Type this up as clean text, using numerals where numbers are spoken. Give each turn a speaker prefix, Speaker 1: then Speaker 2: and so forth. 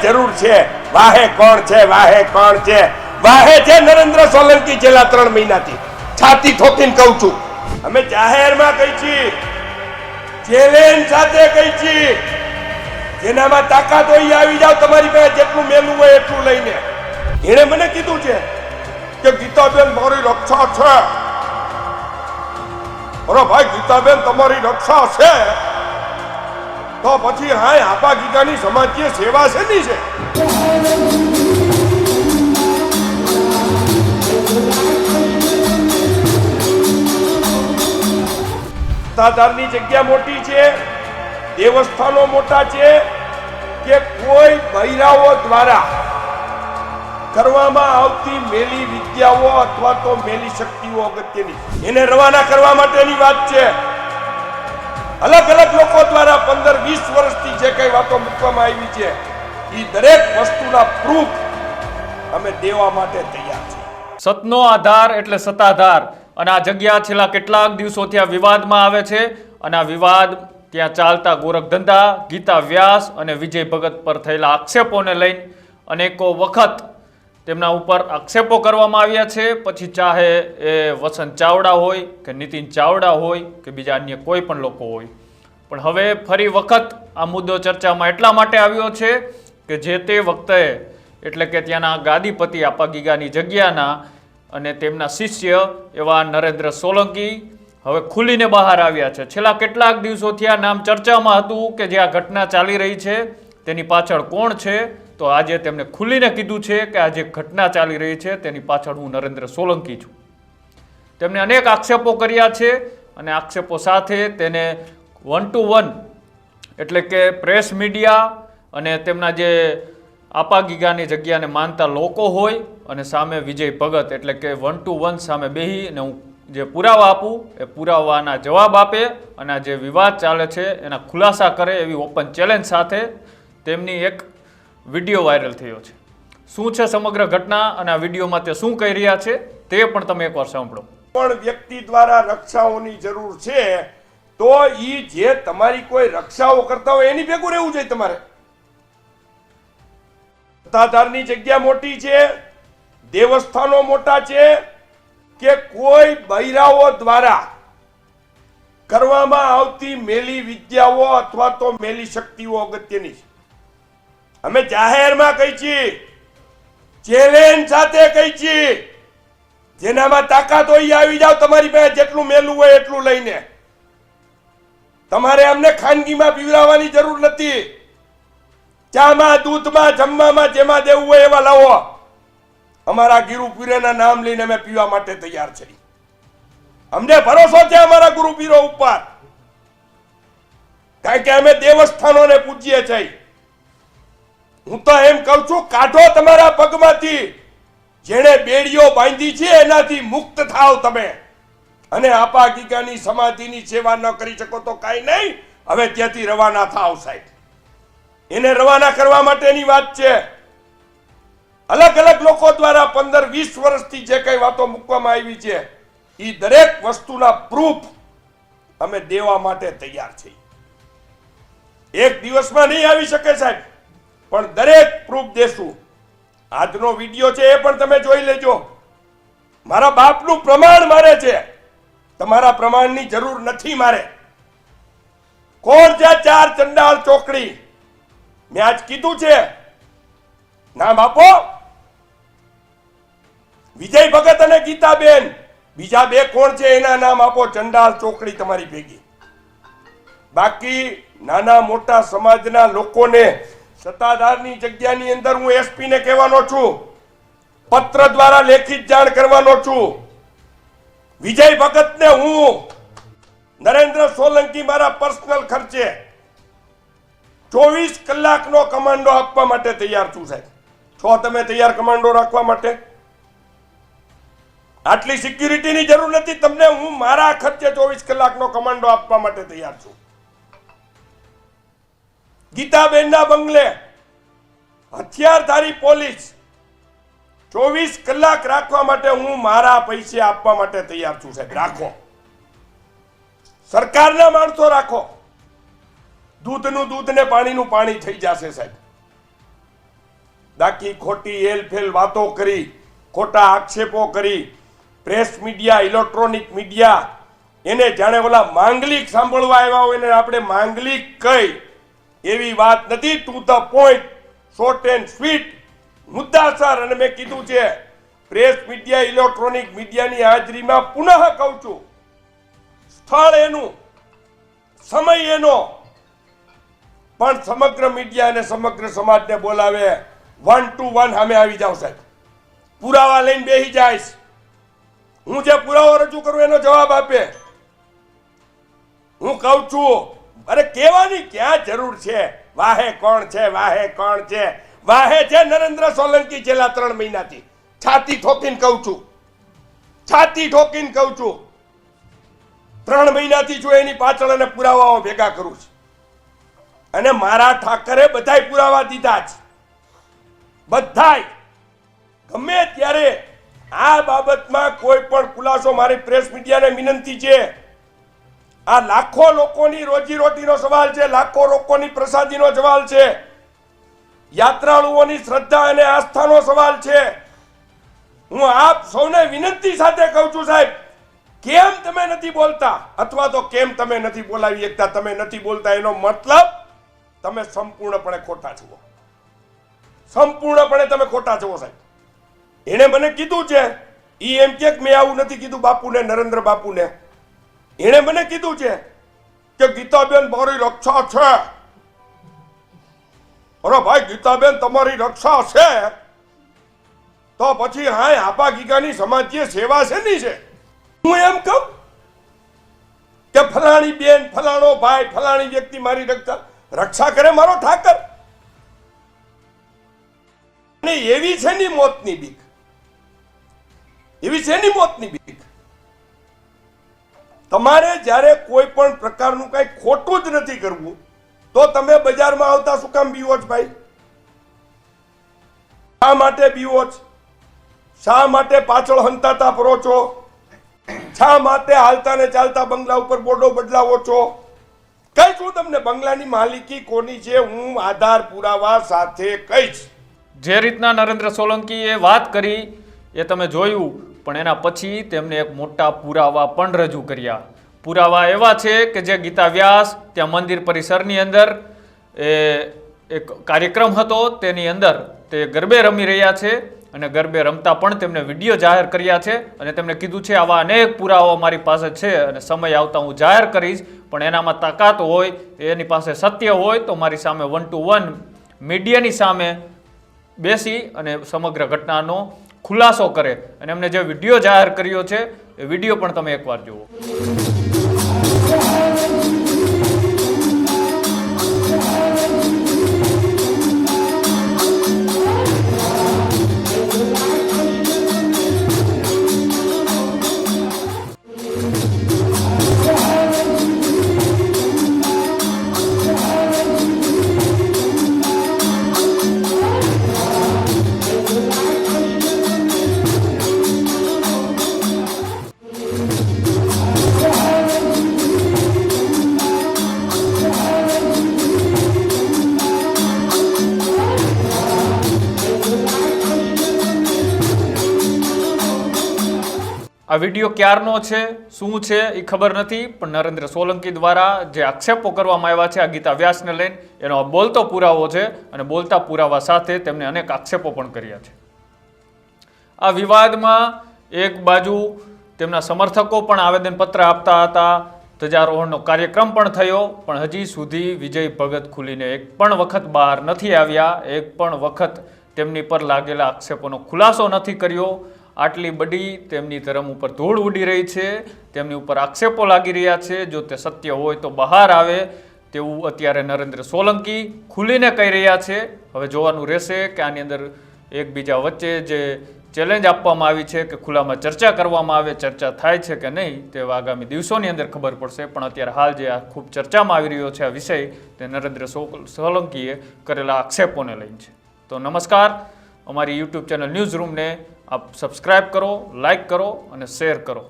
Speaker 1: જરૂર છે. વાહે કોણ છે, વાહે કોણ છે? વાહે છે નરેન્દ્ર સોલંકી. છેલ્લા 3 મહિનાથી છાતી ઠોકીને કહું છું, અમે જાહેરમાં કહી છીએ, ચેલેન્જ સાથે કહી છીએ, જેનામાં તાકાત હોય આવી જાવ, તમારી પાસે જેટલું મેલું હોય એટલું લઈને. એણે મને કીધું છે કે ગીતાબેન મારી રક્ષા છે. અરે ભાઈ, ગીતાબેન તમારી રક્ષા છે તો પછી હાય આપા ગીતાની સમાજીય સેવા શેની છે? સત્તાધારની જગ્યા મોટી છે, દેવસ્થાનો મોટા છે, કે કોઈ બૈરાઓ દ્વારા કરવામાં આવતી મેલી વિદ્યાઓ અથવા તો મેલી શક્તિઓ અગત્યની, એને રવાના કરવા માટેની વાત છે. અલગ અલગ લોકો દ્વારા 15-20 વર્ષથી જે કઈ વાતો મૂકવામાં આવી છે, એ દરેક વસ્તુના પ્રૂફ અમે દેવા માટે તૈયાર છીએ.
Speaker 2: સતનો આધાર એટલે સત્તાધાર. અને આ જગ્યા છેલ્લા કેટલાક દિવસોથી આ વિવાદમાં આવે છે. અને આ વિવાદ ત્યાં ચાલતા ગોરખધંધા, ગીતા વ્યાસ અને વિજય ભગત પર થયેલા આક્ષેપોને લઈને અનેકો વખત તેમના ઉપર આક્ષેપો કરવામાં આવ્યા છે. પછી ચાહે એ વસંત ચાવડા હોય કે નીતિન ચાવડા હોય કે બીજા અન્ય કોઈ પણ લોકો હોય, પણ હવે ફરી વખત આ મુદ્દો ચર્ચામાં એટલા માટે આવ્યો છે કે જે તે વખતે એટલે કે ત્યાંના ગાદીપતિ આપા ગીગાની જગ્યાના અને તેમના શિષ્ય એવા નરેન્દ્ર સોલંકી હવે ખુલીને બહાર આવ્યા છે. છેલ્લા કેટલાક દિવસોથી આ નામ ચર્ચામાં હતું કે જે આ ઘટના ચાલી રહી છે તેની પાછળ કોણ છે. તો આજે તેમણે ખુલીને કીધું છે કે આ જે ઘટના ચાલી રહી છે તેની પાછળ હું નરેન્દ્ર સોલંકી છું. તેમણે અનેક આક્ષેપો કર્યા છે અને આક્ષેપો સાથે તેને 1 to 1 એટલે કે પ્રેસ મીડિયા અને તેમના જે આપા ગીગાની જગ્યાને માનતા લોકો હોય અને સામે વિજય ભગત એટલે કે 1 to 1 સામે બેહી અને હું જે પુરાવા આપું એ પુરાવાના જવાબ આપે અને આ જે વિવાદ ચાલે છે એના ખુલાસા કરે એવી ઓપન ચેલેન્જ સાથે તેમની એક વિડીયો વાયરલ થયો છે. શું છે સમગ્ર ઘટના અને આ વિડીયોમાં તે શું કહી રહ્યા છે તે પણ તમે એકવાર સાંભળો.
Speaker 1: પણ વ્યક્તિ દ્વારા રક્ષાઓની જરૂર છે તો ઈ જે તમારી કોઈ રક્ષાઓ કરતા હોય એની ભેગું રહેવું જોઈએ. તમારે સત્તાધારની જગ્યા મોટી છે, દેવસ્થાનો મોટા છે, કે કોઈ બૈરાઓ દ્વારા કરવામાં આવતી મેલી વિદ્યાઓ અથવા તો મેલી શક્તિઓ અગત્યની છે. અમે જાહેરમાં કહી છીએ, ચેલેન્જ સાથે કહી છીએ, જેનામાં તાકાત હોય આવી જાવ, તમારી પાસે જેટલું મેલું હોય એટલું લઈને. તમારે અમને ખાનગીમાં પીવડાવવાની જરૂર નથી. ચામાં, દૂધમાં, જમવામાં જેમાં દેવું હોય એવા લાવો. અમારા ગુરુપીરોના નામ લઈને અમે પીવા માટે તૈયાર છીએ. અમને ભરોસો છે અમારા ગુરુપીરો ઉપર, કારણ કે અમે દેવસ્થાનોને પૂજીએ છીએ. હું તો એમ કહું છું, કાઢો તમારા પગમાંથી જેણે બેડીઓ બાંધી છે એનાથી મુક્ત થાવ તમે. અને આપા ગીગાની સમાધિની સેવા ન કરી શકો તો કાંઈ નહીં, હવે ત્યાંથી રવાના થાવ સાહેબ. એને રવાના કરવા માટેની વાત છે. અલગ અલગ લોકો દ્વારા 15-20 વર્ષથી જે કઈ વાતો મૂકવામાં આવી છે, એ દરેક વસ્તુના પ્રૂફ અમે દેવા માટે તૈયાર છીએ. એક દિવસમાં નહીં આવી શકે સાહેબ, પણ દરેક પ્રૂફ દેશું. આજનો વિડીયો છે એ પણ તમે જોઈ લેજો. મારા બાપનું પ્રમાણ મારે છે, તમારા પ્રમાણની જરૂર નથી મારે. કોણ છે 4 ચંડાળ ચોકડી? મેં આજ કીધું છે, નામ આપો. વિજય ભગત અને ગીતાબેન, બીજા 2 કોણ છે એના નામ આપો. ચંડાળ ચોકડી તમારી ભેગી. બાકી નાના મોટા સમાજના લોકોને સત્તાધારની જગ્યાની અંદર હું એસપી ને કહેવાનો છું, પત્ર દ્વારા લેખિત જાણ કરવાનો છું. વિજય ભગતને હું નરેન્દ્ર સોલંકી મારા પર્સનલ ખર્ચે 24 કલાકનો કમાન્ડો આપવા માટે તૈયાર છું સાહેબ. છો તમે તૈયાર કમાન્ડો રાખવા માટે? આટલી સિક્યુરિટીની જરૂર નથી તમને. હું મારા ખર્ચે 24 કલાકનો કમાન્ડો આપવા માટે તૈયાર છું. ગીતાબેનના બંગલે હથિયારધારી પોલીસ 24 કલાક રાખવા માટે હું મારા પૈસે આપવા માટે તૈયાર છું સાહેબ. રાખો, સરકારના માણસો રાખો. દૂધનું દૂધ ને પાણીનું પાણી થઈ જશે સાહેબ. દાખી ખોટી હેલફેલ વાતો કરી, ખોટા આક્ષેપો કરી, પ્રેસ મીડિયા, ઇલેક્ટ્રોનિક મીડિયા એને જાણે ઓલા માંગલિક સાંભળવા આવ્યા હોય ને આપણે માંગલિક કઈ એવી વાત નથી. To the point, short and sweet, મુદ્દાસર. અને મેં કીધું છે પ્રેસ મીડિયા, ઇલેક્ટ્રોનિક મીડિયાની હાજરીમાં પુનઃ કહું છું, સ્થળ એનું, સમય એનો, પણ સમગ્ર મીડિયા અને સમગ્ર સમાજને બોલાવે, 1 to 1 સામે આવી જાવ સાહેબ, પુરાવા લઈને બેસી જાય, હું જે પુરાવો રજૂ કરું એનો જવાબ આપે. હું કહું છું, અરે કહેવાની ક્યાં જરૂર છે? વાહે કોણ છે, વાહે કોણ છે? વાહે છે નરેન્દ્ર સોલંકી. છેલ્લા 3 મહિનાથી છાતી ઠોકીને કહું છું, છાતી ઠોકીને કહું છું, 3 મહિનાથી જો એની પાછળ અને પુરાવાઓ ભેગા કરું છું. અને મારા ઠાકરે બધાય પુરાવા દીધા છે, બધાય. ગમે ત્યારે આ બાબતમાં કોઈ પણ ખુલાસો, મારી પ્રેસ મીડિયાને વિનંતી છે, આ લાખો લોકોની રોજીરોટીનો સવાલ છે, લાખો લોકોની પ્રસાદીનો સવાલ છે, યાત્રાળુઓની શ્રદ્ધા અને આસ્થાનો સવાલ છે. હું આપ સૌને વિનંતી સાથે કહું છું સાહેબ, કેમ તમે નથી બોલતા, અથવા તો કેમ તમે નથી બોલાવી શકતા? તમે નથી બોલતા એનો મતલબ તમે સંપૂર્ણપણે ખોટા છો, સંપૂર્ણપણે તમે ખોટા છો સાહેબ. એણે મને કીધું છે, ઈ એમ કે મેં આવું નથી કીધું બાપુને, નરેન્દ્ર બાપુને. એણે મને કીધું છે કે ગીતાબેન મારી રક્ષા છે. અરે ભાઈ, ગીતાબેન તમારી રક્ષા છે તો પછી હા આપા ગીગાની સમાજીય સેવા છે ની છે. હું એમ કહું કે ફલાણી બેન, ફલાણો ભાઈ, ફલાણી વ્યક્તિ મારી રક્ષા કરે, મારો ઠાકર. અને એવી છે ની મોતની બીક, એવી છે ની મોતની બીક. તમારે જ્યારે કોઈ પણ પ્રકારનું કઈ ખોટું જ નથી કરવું તો તમે બજારમાં આવતા શું કામ બીવો છો ભાઈ? શા માટે બીવો છો? શા માટે પાછળ હંતાતા ફરો છો? શા માટે હાલતા ને ચાલતા બંગલા ઉપર બોર્ડો બદલાવો છો? કઈ છું તમને બંગલાની માલિકી કોની છે હું આધાર પુરાવા સાથે કહીશ.
Speaker 2: જે રીતના નરેન્દ્ર સોલંકીએ વાત કરી એ તમે જોયું, પણ એના પછી તેમને એક મોટા પુરાવા પણ રજૂ કર્યા. પુરાવા એવા છે કે જે ગીતા વ્યાસ ત્યાં મંદિર પરિસરની અંદર એક કાર્યક્રમ હતો, તેની અંદર તે ગરબે રમી રહ્યા છે અને ગરબે રમતા પણ તેમને વિડીયો જાહેર કર્યા છે. અને તેમણે કીધું છે આવા અનેક પુરાવાઓ મારી પાસે છે અને સમય આવતા હું જાહેર કરીશ, પણ એનામાં તાકાત હોય, એની પાસે સત્ય હોય તો મારી સામે 1 to 1 મીડિયાની સામે બેસી અને સમગ્ર ઘટનાનો ખુલાસો કરે. અને એમને જે વિડીયો જાહેર કર્યો છે એ વિડીયો પણ તમે એકવાર જુઓ. આ વિડીયો ક્યારનો છે, શું છે એ ખબર નથી, પણ નરેન્દ્ર સોલંકી દ્વારા જે આક્ષેપો કરવામાં આવ્યા છે આ ગીતા વ્યાસને લઈને, એનો બોલતો પુરાવો છે. અને બોલતા પુરાવા સાથે તેમને અનેક આક્ષેપો પણ કર્યા છે. આ વિવાદમાં એક બાજુ તેમના સમર્થકો પણ આવેદનપત્ર આપતા હતા, ધ્વજારોહણનો કાર્યક્રમ પણ થયો, પણ હજી સુધી વિજય ભગત ખુલીને એક પણ વખત બહાર નથી આવ્યા, એક પણ વખત તેમની પર લાગેલા આક્ષેપોનો ખુલાસો નથી કર્યો. આટલી બધી તેમની ધર્મ ઉપર ધૂળ ઉડી રહી છે, તેમની ઉપર આક્ષેપો લાગી રહ્યા છે. જો તે સત્ય હોય તો બહાર આવે તેવું અત્યારે નરેન્દ્ર સોલંકી ખુલીને કહી રહ્યા છે. હવે જોવાનું રહેશે કે આની અંદર એકબીજા વચ્ચે જે ચેલેન્જ આપવામાં આવી છે કે ખુલ્લામાં ચર્ચા કરવામાં આવે, ચર્ચા થાય છે કે નહીં તે આગામી દિવસોની અંદર ખબર પડશે. પણ અત્યારે હાલ જે આ ખૂબ ચર્ચામાં આવી રહ્યો છે આ વિષય, તે નરેન્દ્ર સોલંકીએ કરેલા આક્ષેપોને લઈને છે. તો નમસ્કાર, અમારી યુટ્યુબ ચેનલ ન્યૂઝ રૂમને આપ સબસ્ક્રાઇબ કરો, લાઇક કરો અને શેર કરો.